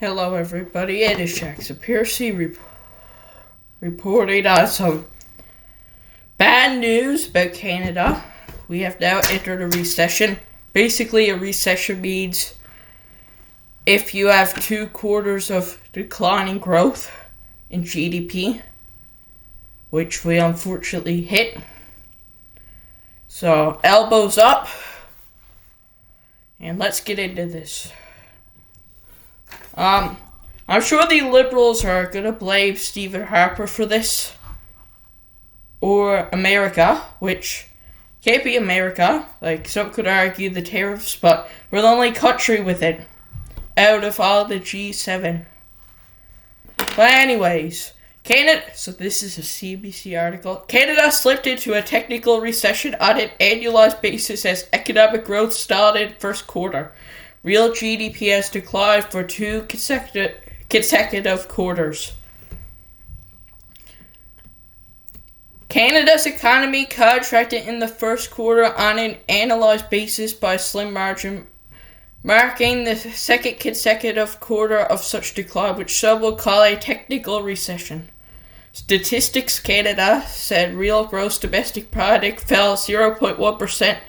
Hello everybody, it is Jaxon reporting on some bad news about Canada. We have now entered a recession. Basically, a recession means if you have 2 quarters of declining growth in GDP, which we unfortunately hit. So, elbows up, and let's get into this. I'm sure the Liberals are gonna blame Stephen Harper for this, or America, which can't be America. Like, some could argue the tariffs, but we're the only country with it out of all the G7. But anyways, Canada, so this is a CBC article. Canada slipped into a technical recession on an annualized basis as economic growth stalled in first quarter. Real GDP has declined for 2 consecutive quarters. Canada's economy contracted in the first quarter on an annualized basis by a slim margin, marking the second consecutive quarter of such decline, which some will call a technical recession. Statistics Canada said real gross domestic product fell 0.1%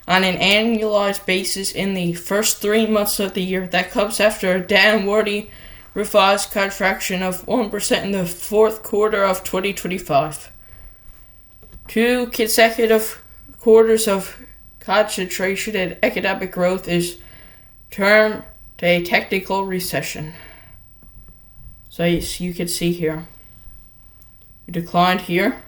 on an annualized basis in the first 3 months of the year. That comes after a downwardly revised contraction of 1% in the fourth quarter of 2025. 2 consecutive quarters of concentration in economic growth is termed a technical recession. So you can see here, we declined here.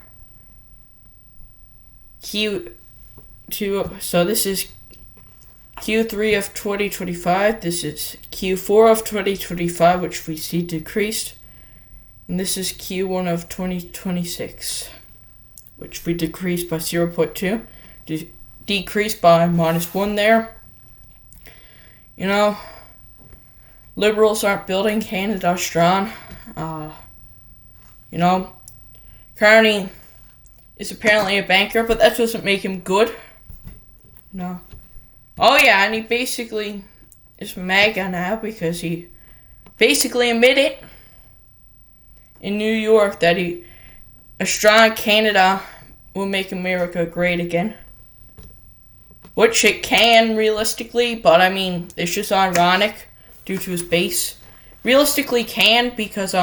So this is Q3 of 2025, this is Q4 of 2025, which we see decreased, and this is Q1 of 2026, which we decreased by 0.2, decreased by -1 there. You know, Liberals aren't building Canada strong. Carney is apparently a banker, but that doesn't make him good. No. Oh yeah, and he basically is MAGA now because he basically admitted in New York that a strong Canada will make America great again. Which it can realistically, but I mean, it's just ironic due to his base. Realistically can because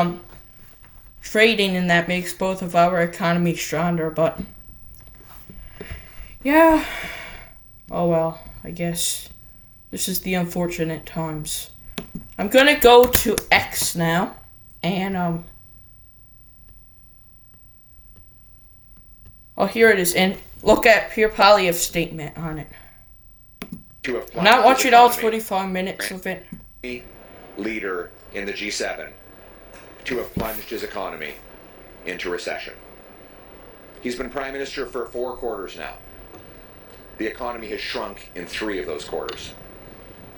trading and that makes both of our economies stronger, but yeah. Oh well, I guess this is the unfortunate times. I'm gonna go to X now, and oh, here it is, and look at Pierre Poilievre's statement on it. I'm not watching all 45 minutes of it. Leader in the G7 to have plunged his economy into recession. He's been prime minister for 4 quarters now. The economy has shrunk in 3 of those quarters.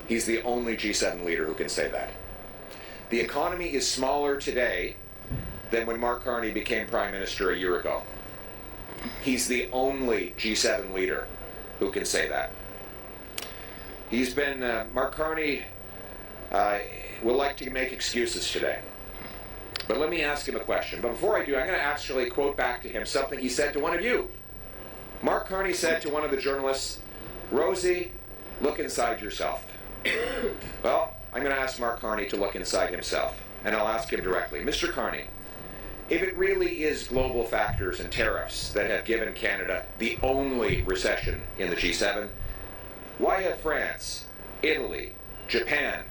He's the only G7 leader who can say that. The economy is smaller today than when Mark Carney became prime minister a year ago. He's the only G7 leader who can say that. He's been, Mark Carney will like to make excuses today. But let me ask him a question. But before I do, I'm going to actually quote back to him something he said to one of you. Mark Carney said to one of the journalists, "Rosie, look inside yourself." Well, I'm going to ask Mark Carney to look inside himself, and I'll ask him directly. Mr. Carney, if it really is global factors and tariffs that have given Canada the only recession in the G7, why have France, Italy, Japan,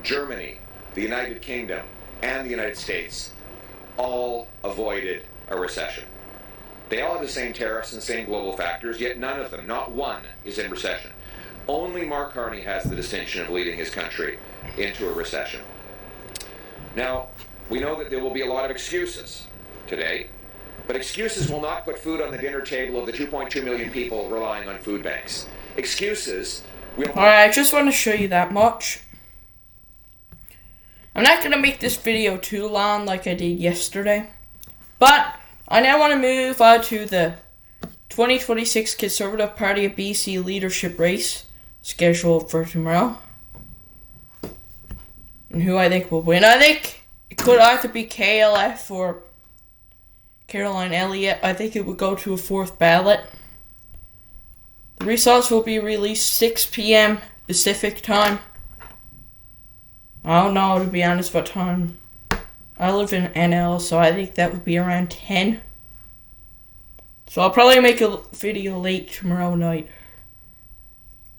Germany, the United Kingdom, and the United States all avoided a recession? They all have the same tariffs and the same global factors, yet none of them, not one, is in recession. Only Mark Carney has the distinction of leading his country into a recession. Now, we know that there will be a lot of excuses today, but excuses will not put food on the dinner table of the 2.2 million people relying on food banks. Excuses will... Alright, I just want to show you that much. I'm not going to make this video too long like I did yesterday, but I now want to move on to the 2026 Conservative Party of BC leadership race scheduled for tomorrow. and who I think will win. I think it could either be KLF or Caroline Elliott. I think it would go to a fourth ballot. The results will be released 6 p.m. Pacific time. I don't know, to be honest, what time. I live in NL, so I think that would be around 10. So I'll probably make a video late tomorrow night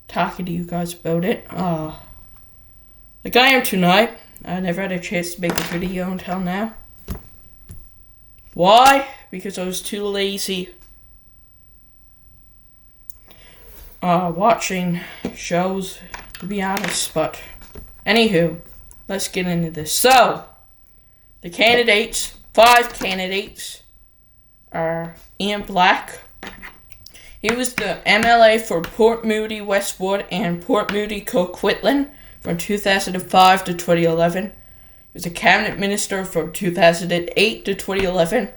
talking to you guys about it. Like I am tonight. I never had a chance to make a video until now. Why? Because I was too lazy watching shows, to be honest. But anywho, let's get into this. So, the candidates, 5 candidates, are Ian Black. He was the MLA for Port Moody Westwood and Port Moody Coquitlam from 2005 to 2011. He was a cabinet minister from 2008 to 2011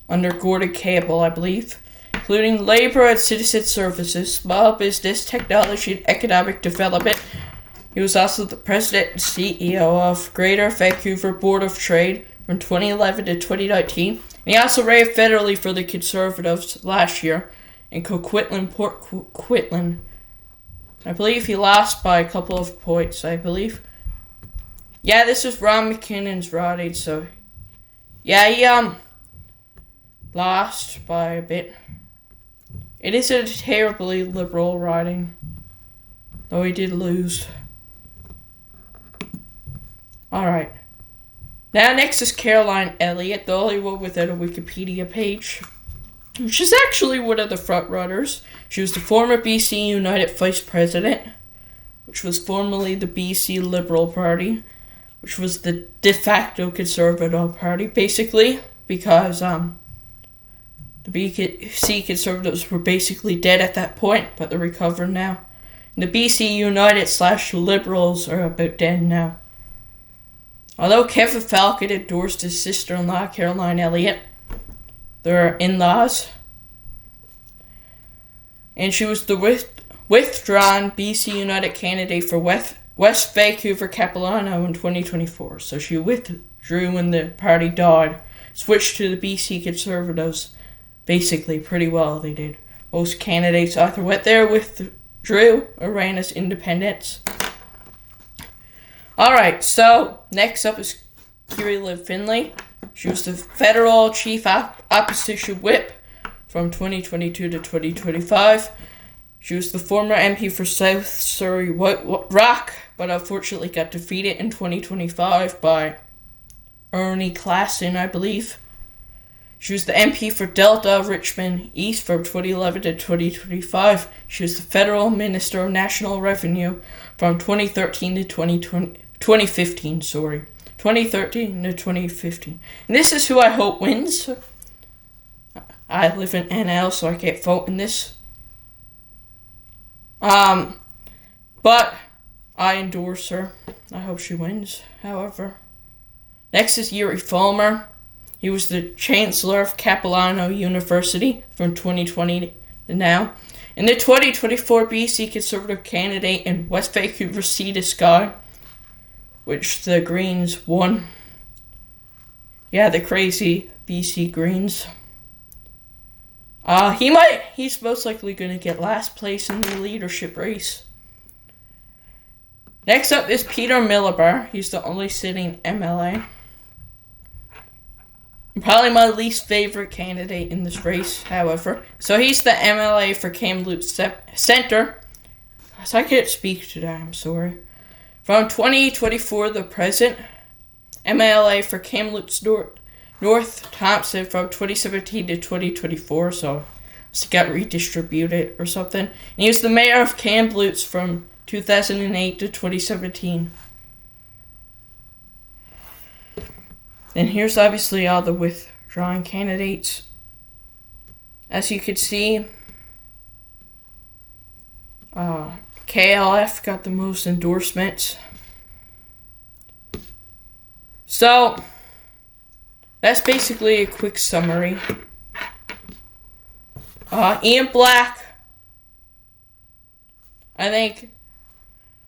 under Gordon Campbell, I believe, including Labour and Citizen Services, Small Business, Technology and Economic Development. He was also the president and CEO of Greater Vancouver Board of Trade from 2011 to 2019. And he also ran federally for the Conservatives last year in Coquitlam, Port Coquitlam. I believe he lost by a couple of points, I believe. Yeah, this is Ron McKinnon's riding, so yeah, he lost by a bit. It is a terribly liberal riding, though he did lose. Alright. Now next is Caroline Elliott, the only one without a Wikipedia page. She's actually one of the front runners. She was the former BC United Vice President, which was formerly the BC Liberal Party, which was the de facto Conservative Party, basically, because the BC Conservatives were basically dead at that point, but they're recovering now. And the BC United / Liberals are about dead now. Although Kevin Falcon endorsed his sister-in-law, Caroline Elliott, they're in-laws. And she was the withdrawn BC United candidate for West Vancouver Capilano in 2024. So she withdrew when the party died. Switched to the BC Conservatives. Basically, pretty well they did. Most candidates either went there, withdrew, or ran as independents. Alright, so next up is Kiri Liv Finlay. She was the federal chief opposition whip from 2022 to 2025. She was the former MP for South Surrey Rock, but unfortunately got defeated in 2025 by Ernie Claassen, I believe. She was the MP for Delta Richmond East from 2011 to 2025. She was the federal minister of national revenue from 2013 to 2015. 2013 to 2015. And this is who I hope wins. I live in NL, so I can't vote in this. But I endorse her. I hope she wins, however. Next is Yuri Fulmer. He was the Chancellor of Capilano University from 2020 to now. And the 2024 BC Conservative candidate in West Vancouver Sea to Sky, which the Greens won. Yeah, the crazy BC Greens. He's most likely going to get last place in the leadership race. Next up is Peter Millibar. He's the only sitting MLA. Probably my least favorite candidate in this race, however. So he's the MLA for Kamloops Centre. So I can't speak today, I'm sorry. From 2024, the present MLA for Kamloops North Thompson from 2017 to 2024, so it got redistributed or something. And he was the mayor of Kamloops from 2008 to 2017. And here's obviously all the withdrawn candidates. As you can see, KLF got the most endorsements. So, that's basically a quick summary. Ian Black, I think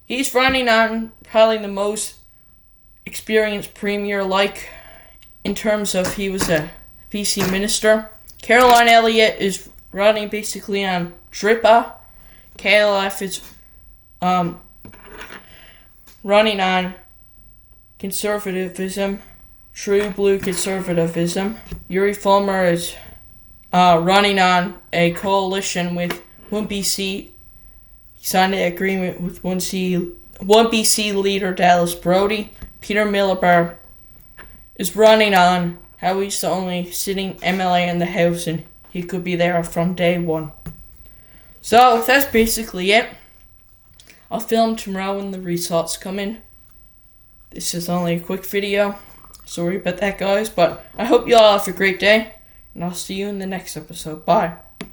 he's running on probably the most experienced premier like in terms of he was a PC minister. Caroline Elliott is running basically on DRIPA. KLF is running on conservatism, true blue conservatism. Yuri Fulmer is running on a coalition with 1BC. He signed an agreement with 1BC leader Dallas Brody. Peter Millibar is running on how he's the only sitting MLA in the House and he could be there from day one. So that's basically it. I'll film tomorrow when the results come in. This is only a quick video. Sorry about that, guys, but I hope you all have a great day, and I'll see you in the next episode. Bye.